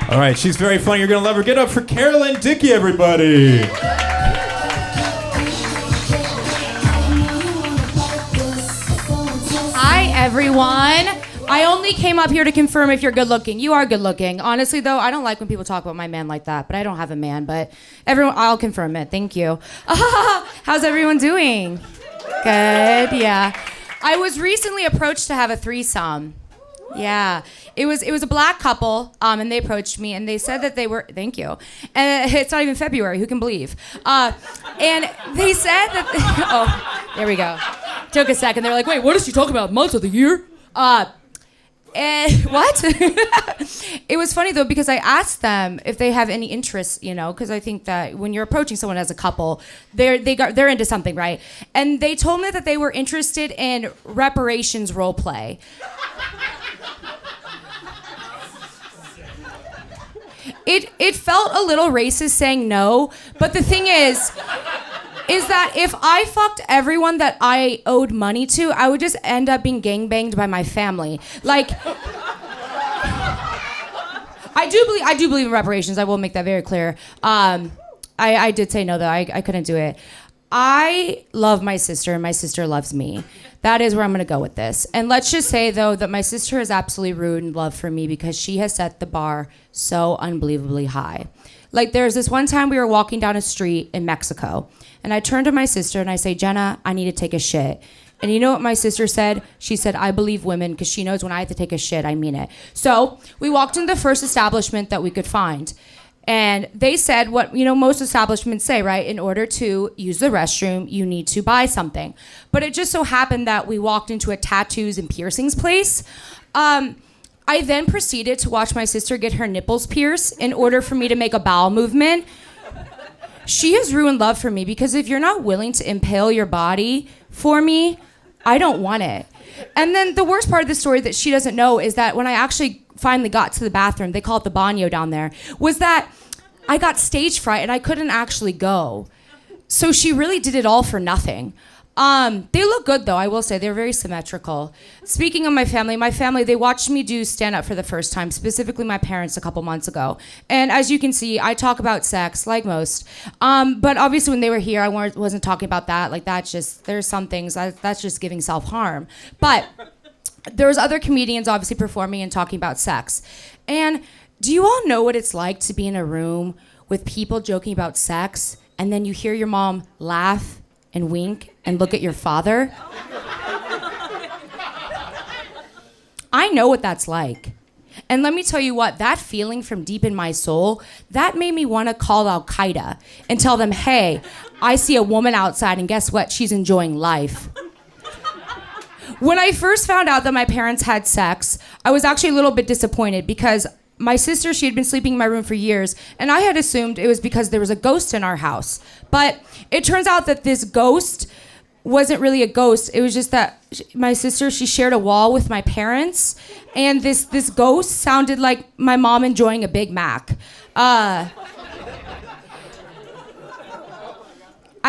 All right, she's very funny. You're going to love her. Get up for Carolyn Dickey, everybody. Hi, everyone. I only came up here to confirm if you're good looking. You are good looking. Honestly, though, I don't like when people talk about my man like that, but I don't have a man, but everyone, I'll confirm it. Thank you. How's everyone doing? Good, yeah. I was recently approached to have a threesome. Yeah, it was a black couple, and they approached me, and they said that they were, thank you, and it's not even February, who can believe, and they said that, oh, there we go, took a second, they're like, wait, what is she talking about, months of the year? What? It was funny though, because I asked them if they have any interest, you know, because I think that when you're approaching someone as a couple, they're into something, right? And they told me that they were interested in reparations role play. It felt a little racist saying no, but the thing is that if I fucked everyone that I owed money to, I would just end up being gangbanged by my family. Like, I do believe in reparations. I will make that very clear. I did say no, though. I couldn't do it. I love my sister, and my sister loves me. That is where I'm going to go with this. And let's just say, though, that my sister is absolutely ruined love for me because she has set the bar so unbelievably high. Like, there's this one time we were walking down a street in Mexico, and I turned to my sister, and I say, Jenna, I need to take a shit. And you know what my sister said? She said, I believe women, because she knows when I have to take a shit, I mean it. So we walked into the first establishment that we could find. And they said what, you know, most establishments say, right? In order to use the restroom, you need to buy something. But it just so happened that we walked into a tattoos and piercings place. I then proceeded to watch my sister get her nipples pierced in order for me to make a bowel movement. She has ruined love for me because if you're not willing to impale your body for me, I don't want it. And then the worst part of the story that she doesn't know is that when I actually finally got to the bathroom, they call it the baño down there, was that I got stage fright and I couldn't actually go. So she really did it all for nothing. They look good though, I will say. They're very symmetrical. Speaking of my family, they watched me do stand-up for the first time, specifically my parents a couple months ago. And as you can see, I talk about sex, like most. But obviously when they were here, I wasn't talking about that. Like that's just, there's some things, that's just giving self-harm. But there's other comedians obviously performing and talking about sex. And do you all know what it's like to be in a room with people joking about sex, and then you hear your mom laugh and wink and look at your father? I know what that's like. And let me tell you what, that feeling from deep in my soul, that made me want to call Al-Qaeda and tell them, hey, I see a woman outside and guess what? She's enjoying life. When I first found out that my parents had sex, I was actually a little bit disappointed because my sister, she had been sleeping in my room for years, and I had assumed it was because there was a ghost in our house. But it turns out that this ghost wasn't really a ghost. It was just that my sister, she shared a wall with my parents, and this ghost sounded like my mom enjoying a Big Mac. I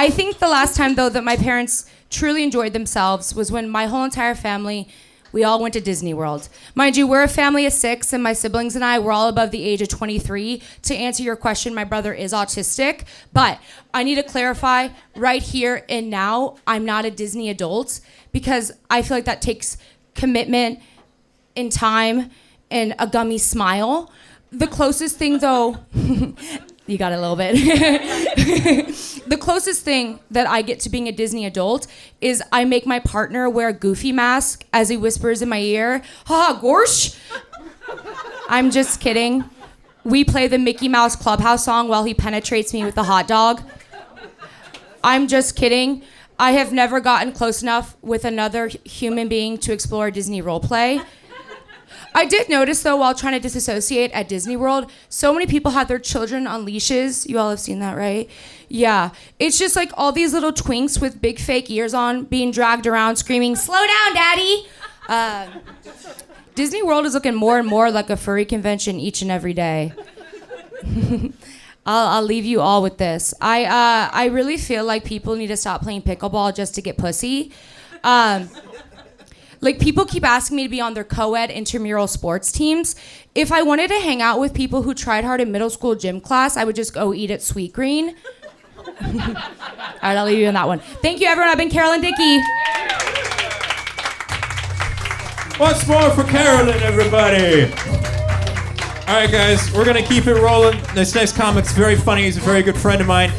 think the last time, though, that my parents truly enjoyed themselves was when my whole entire family, we all went to Disney World. Mind you, we're a family of 6, and my siblings and I were all above the age of 23. To answer your question, my brother is autistic, but I need to clarify right here and now, I'm not a Disney adult because I feel like that takes commitment and time and a gummy smile. The closest thing, though, you got it a little bit. The closest thing that I get to being a Disney adult is I make my partner wear a Goofy mask as he whispers in my ear, "Ha, Gorsh." I'm just kidding. We play the Mickey Mouse Clubhouse song while he penetrates me with a hot dog. I'm just kidding. I have never gotten close enough with another human being to explore Disney roleplay. I did notice, though, while trying to disassociate at Disney World, so many people had their children on leashes. You all have seen that, right? Yeah. It's just like all these little twinks with big fake ears on being dragged around screaming, "Slow down, Daddy!" Disney World is looking more and more like a furry convention each and every day. I'll leave you all with this. I really feel like people need to stop playing pickleball just to get pussy. Like, people keep asking me to be on their co-ed intramural sports teams. If I wanted to hang out with people who tried hard in middle school gym class, I would just go eat at Sweet Green. All right, I'll leave you on that one. Thank you, everyone. I've been Carolyn Dickey. Once more for Carolyn, everybody. All right, guys, we're going to keep it rolling. This next comic's very funny. He's a very good friend of mine.